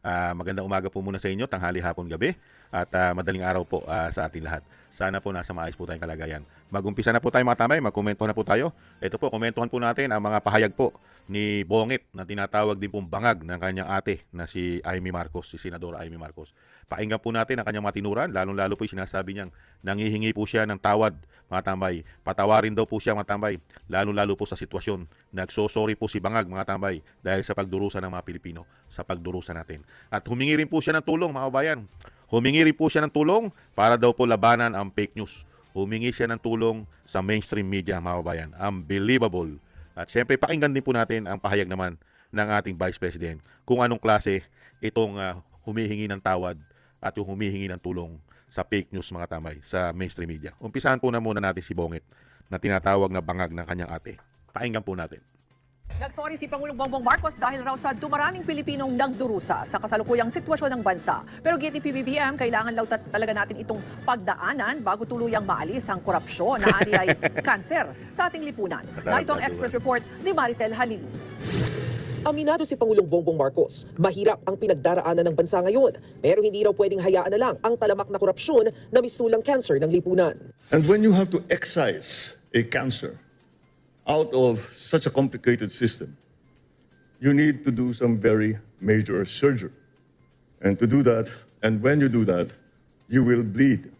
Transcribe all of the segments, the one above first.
Magandang umaga po muna sa inyo, tanghali, hapon, gabi, at madaling araw po sa ating lahat. Sana po nasa maayos po tayong kalagayan. Mag-umpisa na po tayo mga tambay, magkomento na po tayo. Ito po, komentuhan po natin ang mga pahayag po ni Bongit na tinatawag din pong bangag ng kanyang ate na si Amy Marcos, si Senadora Amy Marcos. Pakinggan po natin ang kanyang matinuran, lalong-lalo po yung sinasabi niyang nanghihingi po siya ng tawad, mga tambay. Patawarin daw po siya, mga tambay, lalong-lalo po sa sitwasyon. Nagsosorry po si Bangag, mga tambay, dahil sa pagdurusa ng mga Pilipino, sa pagdurusa natin. At humingi rin po siya ng tulong, mga kabayan. Humingi rin po siya ng tulong para daw po labanan ang fake news. Humingi siya ng tulong sa mainstream media, mga kabayan. Unbelievable. At syempre, pakinggan din po natin ang pahayag naman ng ating Vice President kung anong klase itong humihingi ng tawad at yung humihingi ng tulong sa fake news, mga tambay, sa mainstream media. Umpisahan po na muna natin si Bongit na tinatawag na bangag ng kanyang ate. Pakinggan po natin. Nagsorry si Pangulong Bongbong Marcos dahil raw sa dumaraming Pilipinong nagdurusa sa kasalukuyang sitwasyon ng bansa. Pero GT PBBM, kailangan lang talaga natin itong pagdaanan bago tuluyang maalis ang korupsyon na ani ay kanser sa ating lipunan. Narito ang Express Report ni Maricel Halil. Aminado si Pangulong Bongbong Marcos, mahirap ang pinagdaraanan ng bansa ngayon, pero hindi raw pwedeng hayaan na lang ang talamak na korupsyon na mistulang cancer ng lipunan. And when you have to excise a cancer out of such a complicated system, you need to do some very major surgery. And to do that, and when you do that, you will bleed.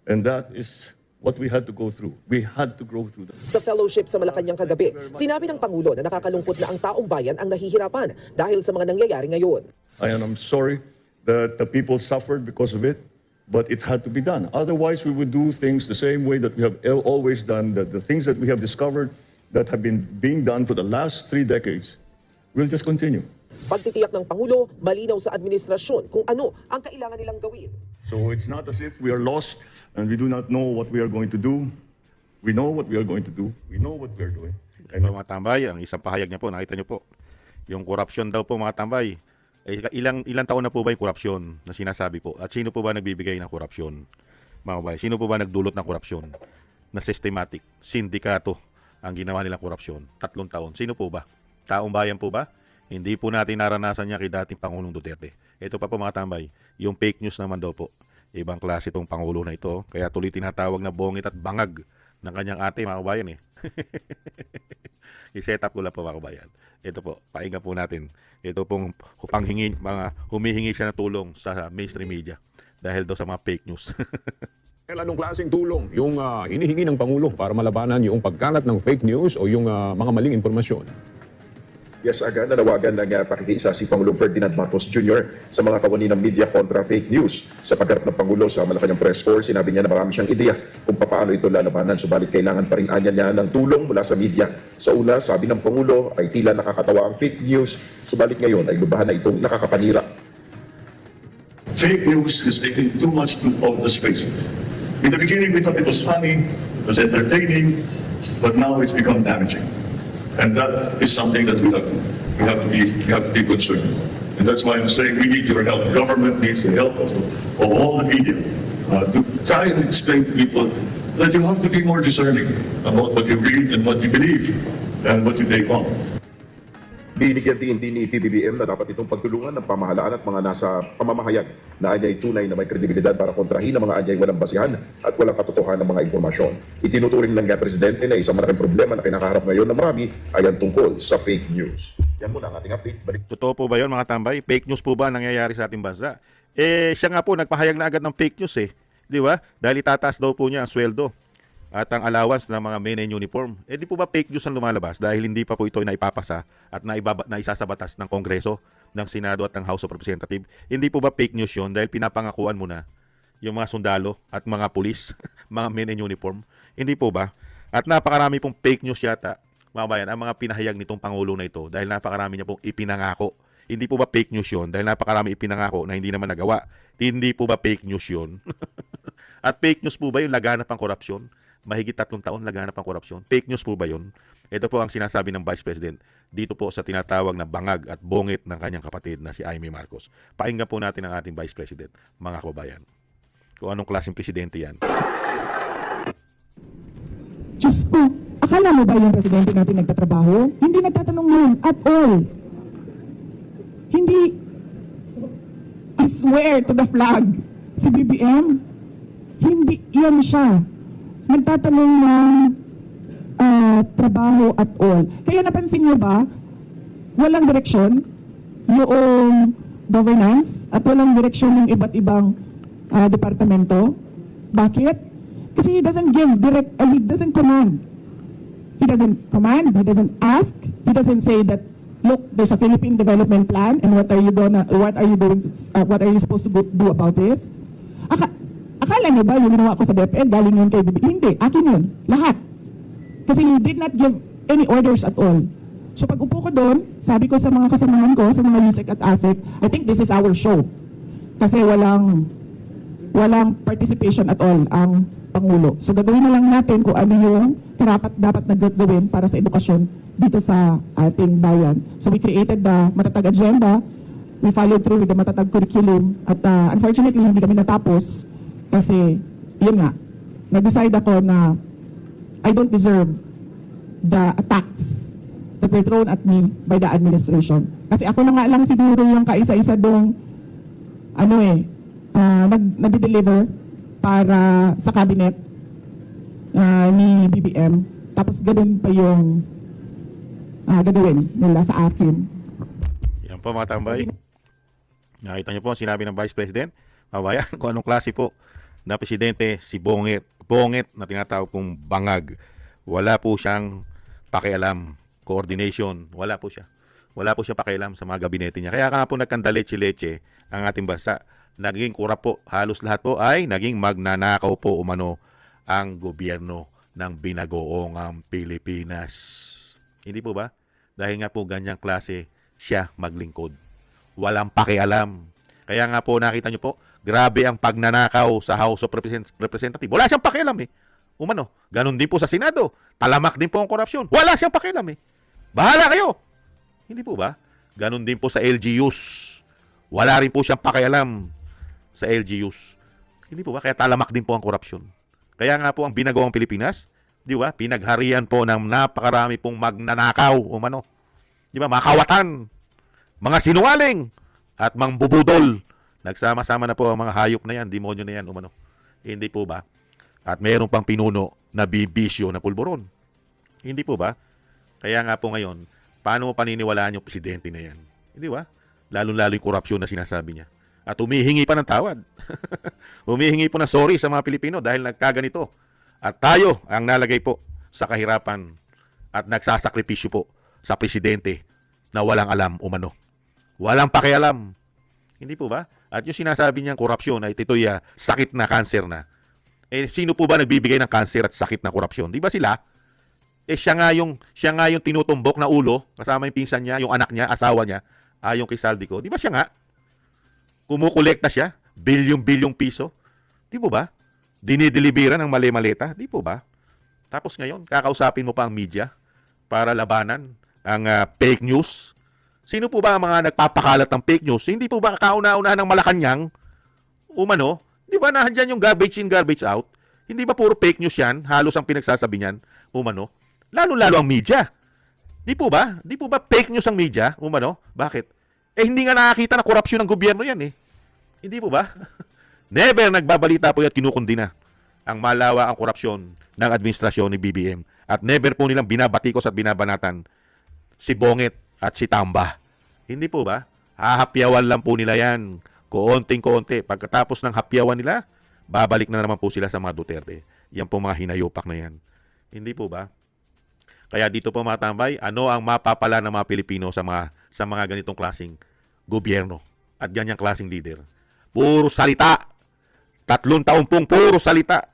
And that is what we had to go through. We had to go through that. Sa fellowship sa Malacanang kagabi, sinabi ng Pangulo na nakakalungkot na ang taong bayan ang nahihirapan dahil sa mga nangyayari ngayon. I'm sorry that the people suffered because of it, but it had to be done. Otherwise, we would do things the same way that we have always done, that the things that we have discovered that have been being done for the last 3 decades will just continue. Pagtitiyak ng Pangulo, malinaw sa administrasyon kung ano ang kailangan nilang gawin. So it's not as if we are lost and we do not know what we are going to do. We know what we are going to do. We know what we are doing. Ito, mga tambay, ang isang pahayag niya po, nakita niyo po, yung korupsyon daw po, mga tambay. Ilang taon na po ba yung korupsyon na sinasabi po? At sino po ba nagbibigay ng korupsyon? Mga kabay, sino po ba nagdulot ng korupsyon? Na systematic, sindikato ang ginawa nilang korupsyon. 3 taon. Sino po ba? Taong bayan po ba? Hindi po natin naranasan niya kay dating Pangulong Duterte. Ito pa po, mga tambay, yung fake news naman daw po. Ibang klase itong Pangulo na ito. Kaya tuloy tinatawag na bongit at bangag ng kanyang ate, mga kabayan eh. I-set up ko lang po, mga kabayan. Ito po, pakinggan po natin. Ito pong humihingi siya ng tulong sa mainstream media dahil daw sa mga fake news. Anong klaseng tulong yung hinihingi ng Pangulo para malabanan yung pagkalat ng fake news o yung mga maling impormasyon? Yes, agad nanawagan ng pakikiisa si Pangulong Ferdinand Marcos Jr. sa mga kawani ng media kontra fake news. Sa pagharap ng Pangulo sa Malacanang press corps, sinabi niya na marami siyang ideya kung paano ito lalabanan. Subalit kailangan pa rin niya ng tulong mula sa media. Sa una, sabi ng Pangulo ay tila nakakatawa ang fake news. Subalit ngayon ay lubahan na itong nakakapanira. Fake news is taking too much of the space. In the beginning, we thought it was funny, it was entertaining, but now it's become damaging. And that is something that we have to be concerned. And that's why I'm saying we need your help. Government needs the help of all the media to try and explain to people that you have to be more discerning about what you read and what you believe and what you take on. Binigyan din ni PBBM na dapat itong pagtulungan ng pamahalaan at mga nasa pamamahayag na anyay tunay na may kredibilidad para kontrahin ang mga anyay walang basihan at walang katotohanan ng mga impormasyon. Itinuturing ng Presidente na isang malaking problema na kinakaharap ngayon ng marami ay ang tungkol sa fake news. Yan muna ang ating update. Totoo po ba yun, mga tambay? Fake news po ba nangyayari sa ating bansa? Siya nga po nagpahayag na agad ng fake news eh. Di ba? Dahil itataas daw po niya ang sweldo at ang allowance ng mga men in uniform. Di po ba fake news ang lumalabas dahil hindi pa po ito naipapasa at naisasabatas ng Kongreso, ng Senado at ng House of Representatives? Hindi po ba fake news yun dahil pinapangakuan mo na yung mga sundalo at mga pulis, mga men in uniform? Hindi po ba? At napakarami pong fake news yata, mga bayan, ang mga pinahayag nitong Pangulo na ito dahil napakarami niya pong ipinangako. Hindi po ba fake news yun dahil napakarami ipinangako na hindi naman nagawa? Hindi po ba fake news yun? At fake news po ba yung laganap ang korupsyon? Mahigit 3 taon laganap ang korupsyon. Fake news po ba yun? Ito po ang sinasabi ng Vice President dito po sa tinatawag na bangag at bongit ng kanyang kapatid na si Amy Marcos. Pakinggan po natin ang ating Vice President, mga kababayan. Kung anong klaseng presidente yan. Diyos ko, akala mo ba yung presidente natin nagtatrabaho? Hindi nagtatanong yun at all. Hindi swear to the flag. Si BBM, hindi yan siya. Nagtatanong ng trabaho at all. Kaya napansin niyo ba, walang direksyon yung governance at walang direksyon ng iba't ibang departamento. Bakit? Kasi he doesn't give he doesn't command. He doesn't command, he doesn't ask, he doesn't say that, look, there's a Philippine development plan and what are you supposed to do about this? Akala niyo ba yung ginawa ko sa DepEd, galing yun kay BBM? Hindi, akin yun, lahat. Kasi he did not give any orders at all. So pag upo ko doon, sabi ko sa mga kasamahan ko, sa mga USEC at ASEC, I think this is our show. Kasi walang participation at all ang Pangulo. So gagawin na lang natin kung ano yung dapat na gawin para sa edukasyon dito sa ating bayan. So we created the Matatag Agenda, we followed through with the Matatag Curriculum, at unfortunately hindi kami natapos kasi yun nga, nag-decide ako na I don't deserve the attacks that were thrown at me by the administration. Kasi ako na nga lang siguro yung kaisa-isa dong nag-deliver para sa cabinet ni BBM. Tapos ganoon pa yung gagawin nila sa akin. Yan po mga tambay. Nakita niyo po ang sinabi ng Vice President. Mabayan kung anong klase po na presidente si Bonget. Bonget na tinatawag kong bangag. Wala po siyang pakialam. Coordination. Wala po siya. Wala po siya pakialam sa mga gabinete niya. Kaya nga po nagkandaleche-leche ang ating bansa. Naging kurap po. Halos lahat po ay naging magnanakaw po umano ang gobyerno ng binagoong Pilipinas. Hindi po ba? Dahil nga po ganyang klase siya maglingkod. Walang pakialam. Kaya nga po nakita nyo po, grabe ang pagnanakaw sa House of Representatives. Wala siyang pakialam eh. Umano, ganun din po sa Senado. Talamak din po ang korupsyon. Wala siyang pakialam eh. Bahala kayo. Hindi po ba? Ganun din po sa LGUs. Wala rin po siyang pakialam sa LGUs. Hindi po ba? Kaya talamak din po ang korupsyon. Kaya nga po ang binagawang Pilipinas, di ba? Pinagharian po ng napakarami pong magnanakaw, umano. Di ba? Mga kawatan, mga sinungaling, at mangbubudol. Nagsama-sama na po ang mga hayop na yan, demonyo na yan, umano. Hindi po ba? At mayroon pang pinuno na bibisyo na pulburon. Hindi po ba? Kaya nga po ngayon, paano mo paniniwalaan yung presidente na yan? Hindi ba? Lalo-lalo yung korupsyon na sinasabi niya. At humihingi pa ng tawad. Humihingi po ng sorry sa mga Pilipino dahil nagkaganito. At tayo ang nalagay po sa kahirapan at nagsasakripisyo po sa presidente na walang alam umano. Walang pakialam. Hindi po ba? At yung sinasabi niyang korupsyon ay ito'y sakit na cancer na. Eh sino po ba nagbibigay ng cancer at sakit na korupsyon? Di ba sila? Eh siya nga yung tinutumbok na ulo, kasama yung pinsan niya, yung anak niya, asawa niya, yung kay Saldico. Di ba siya nga? Kumukolekta siya, bilyong-bilyong piso. Di po ba? Dinideliveran ng mali-maleta. Di po ba? Tapos ngayon, kakausapin mo pa ang media para labanan ang fake news. Sino po ba ang mga nagpapakalat ng fake news? Hindi po ba kauna-unahan ng Malacanang? Umano? Di ba nahandyan yung garbage in, garbage out? Hindi ba puro fake news yan? Halos ang pinagsasabi niyan. Umano? Lalo-lalo ang media. Di po ba? Di po ba fake news ang media? Umano? Bakit? Eh hindi nga nakakita na korupsyon ng gobyerno yan eh. Hindi po ba? Never nagbabalita po at kinukundina ang malawa ang korupsyon ng administrasyon ni BBM. At never po nilang binabatikos at binabanatan si Bonget at si Tamba. Hindi po ba? Hahapyawan lang po nila yan. Koonting-koonti. Pagkatapos ng hapyawan nila, babalik na naman po sila sa mga Duterte. Yan po mga hinayopak na yan. Hindi po ba? Kaya dito po mga tambay, ano ang mapapala ng mga Pilipino sa mga ganitong klaseng gobyerno at ganyang klaseng leader? Puro salita. 3 taon pong puro salita.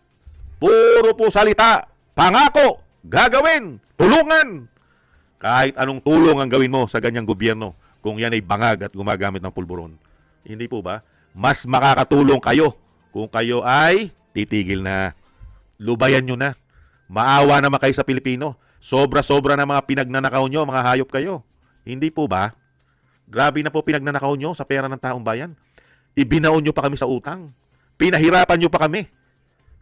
Puro po salita. Pangako. Gagawin. Tulungan. Kahit anong tulong ang gawin mo sa ganyang gobyerno kung yan ay bangag at gumagamit ng pulburon. Hindi po ba? Mas makakatulong kayo kung kayo ay titigil na. Lubayan nyo na. Maawa naman kayo sa Pilipino. Sobra-sobra na mga pinagnanakaw nyo, mga hayop kayo. Hindi po ba? Grabe na po pinagnanakaw nyo sa pera ng taong bayan. Ibinaon nyo pa kami sa utang. Pinahirapan nyo pa kami.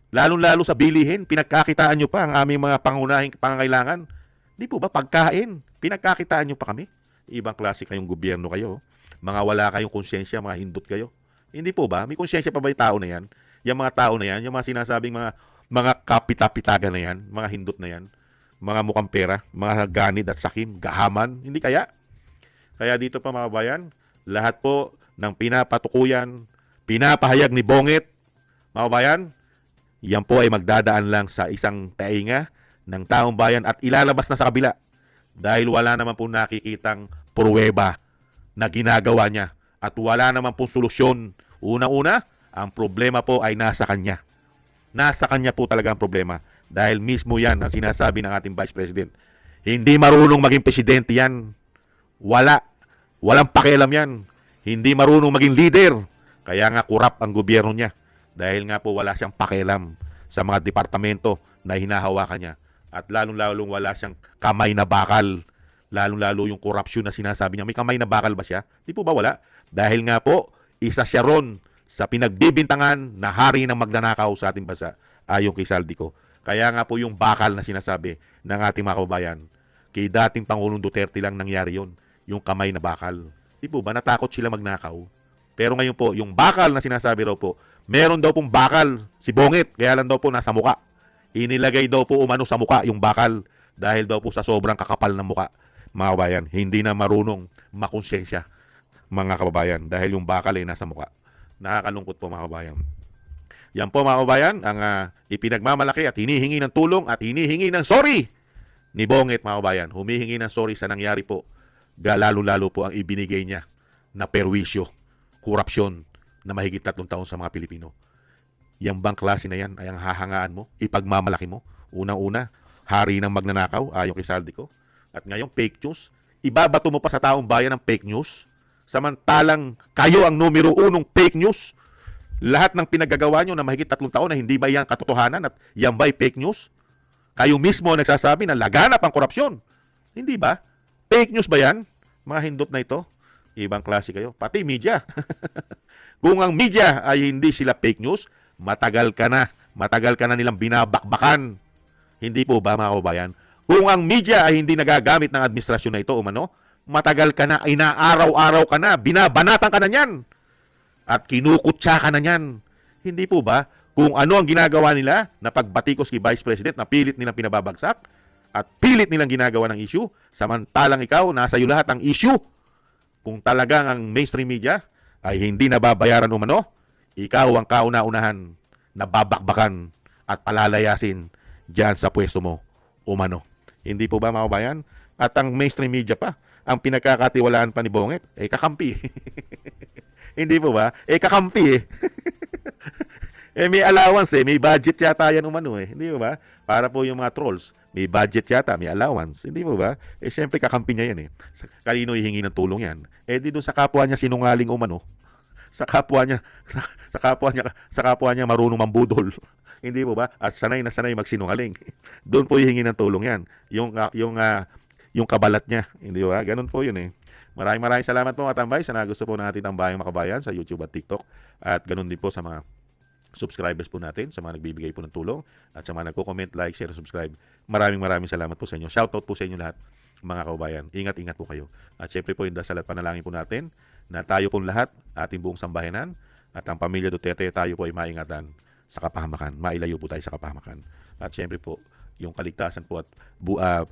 Lalo-lalo sa bilihin, pinagkakitaan nyo pa ang aming mga pangunahing pangangailangan. Hindi po ba? Pagkain, pinagkakitaan nyo pa kami. Ibang klase kayong gobyerno kayo. Mga wala kayong konsensya, mga hindot kayo. Hindi po ba? May konsyensya pa ba yung tao na yan? Yung mga tao na yan, yung mga sinasabing mga kapita-pitagan na yan, mga hindot na yan, mga mukhang pera, mga ganid at sakim, gahaman, hindi kaya? Kaya dito pa mga kababayan, lahat po ng pinapatukuyan, pinapahayag ni Bongit, mga kababayan, yan po ay magdadaan lang sa isang tainga ng taong bayan at ilalabas na sa kabila dahil wala naman po nakikitang pruweba na ginagawa niya at wala naman pong solusyon. Una-una, ang problema po ay nasa kanya. Nasa kanya po talaga ang problema dahil mismo yan ang sinasabi ng ating Vice President. Hindi marunong maging presidente yan. Walang pakialam yan. Hindi marunong maging leader. Kaya nga kurap ang gobyerno niya. Dahil nga po wala siyang pakialam sa mga departamento na hinahawakan niya. At lalong-lalong wala siyang kamay na bakal. Lalong-lalo yung korupsyon na sinasabi niya. May kamay na bakal ba siya? Di po ba wala? Dahil nga po, isa siya ron sa pinagbibintangan na hari ng magnanakaw sa ating bansa ayon kay Saldico. Kaya nga po yung bakal na sinasabi ng ating mga kababayan, kay dating Pangulong Duterte lang nangyari yon, yung kamay na bakal. Di po ba natakot sila magnakaw? Pero ngayon po, yung bakal na sinasabi raw po, meron daw pong bakal si Bongit, kaya lang daw po nasa muka. Inilagay daw po umano sa muka yung bakal dahil daw po sa sobrang kakapal ng muka. Mga kababayan, hindi na marunong makonsensya mga kababayan dahil yung bakal ay nasa muka. Nakakalungkot po mga kababayan. Yan po mga kababayan, ang ipinagmamalaki at hinihingi ng tulong at hinihingi ng sorry ni Bongit mga kababayan. Humihingi ng sorry sa nangyari po. Lalo-lalo po ang ibinigay niya na perwisyo, korupsyon na mahigit 3 taon sa mga Pilipino. Yang bang klase na yan ay ang hahangaan mo, ipagmamalaki mo. Unang-una, hari ng magnanakaw ayon kay Saldico. At ngayon, fake news. Ibabato mo pa sa taong bayan ng fake news. Samantalang kayo ang numero 1 fake news. Lahat ng pinagagawa nyo na mahigit 3 taon na hindi ba yan katotohanan at yan ba'y fake news? Kayo mismo nagsasabi na laganap ang korupsyon. Hindi ba? Fake news ba yan? Mga hindot na ito. Ibang klase kayo. Pati media. Kung ang media ay hindi sila fake news, matagal ka na nilang binabakbakan. Hindi po ba mga kababayan? Kung ang media ay hindi nagagamit ng administrasyon na ito, umano, matagal ka na, inaaraw-araw ka na, binabanatan ka na niyan. At kinukutsa ka na niyan. Hindi po ba? Kung ano ang ginagawa nila na pagbatikos kay Vice President na pilit nilang pinababagsak at pilit nilang ginagawa ng issue, samantalang ikaw, nasa iyo lahat ang issue. Kung talagang ang mainstream media ay hindi nababayaran umano, ikaw ang kauna-unahan na babakbakan at palalayasin dyan sa pwesto mo umano. Hindi po ba mga kabayan? At ang mainstream media pa, ang pinagkakatiwalaan pa ni Bongit, kakampi. Hindi po ba? Kakampi may allowance may budget yata yan umano Hindi po ba? Para po yung mga trolls, may budget yata, may allowance. Hindi po ba? Siyempre kakampi niya yan Kanino hihingi ng tulong yan? Di doon sa kapwa niya sinungaling umano. Sa kapwa niya marunong mambudol. Hindi po ba? At sanay na sanay magsinungaling. Doon po hihingi ng tulong yan. Yung kabalat niya. Hindi ba? Ganun po yun Maraming salamat po mga tambay sa nagusto po natin tambayang makabayan sa YouTube at TikTok. At ganun din po sa mga subscribers po natin, sa mga nagbibigay po ng tulong at sa mga nagko-comment, like, share, subscribe. Maraming salamat po sa inyo. Shoutout po sa inyo lahat mga kababayan. Ingat-ingat po kayo. At syempre po yung dasal at panalangin po natin na tayo pong lahat, ating buong sambahanan at ang pamilya Duterte, tayo po ay maingatan sa kapahamakan. Mailayo po tayo sa kapahamakan. At syempre po, yung kaligtasan po at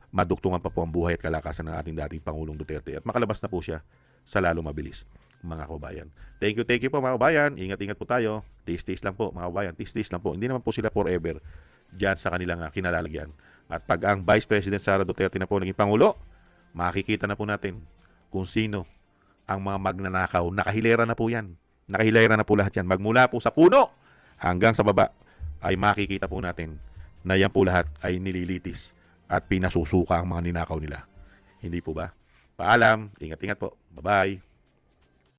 maduktungan pa po ang buhay at kalakasan ng ating dating Pangulong Duterte. At makalabas na po siya sa lalo mabilis, mga kababayan. Thank you po mga kababayan. Ingat-ingat po tayo. Tis-tis lang po mga kababayan. Tis-tis lang po. Hindi naman po sila forever dyan sa kanilang kinalalagyan. At pag ang Vice President Sara Duterte na po naging Pangulo, makikita na po natin kung sino ang mga magnanakaw. Nakahilera na po yan. Nakahilera na po lahat yan. Magmula po sa puno hanggang sa baba ay makikita po natin na yan po lahat ay nililitis at pinasusuka ang mga ninakaw nila. Hindi po ba? Paalam. Ingat-ingat po. Bye-bye.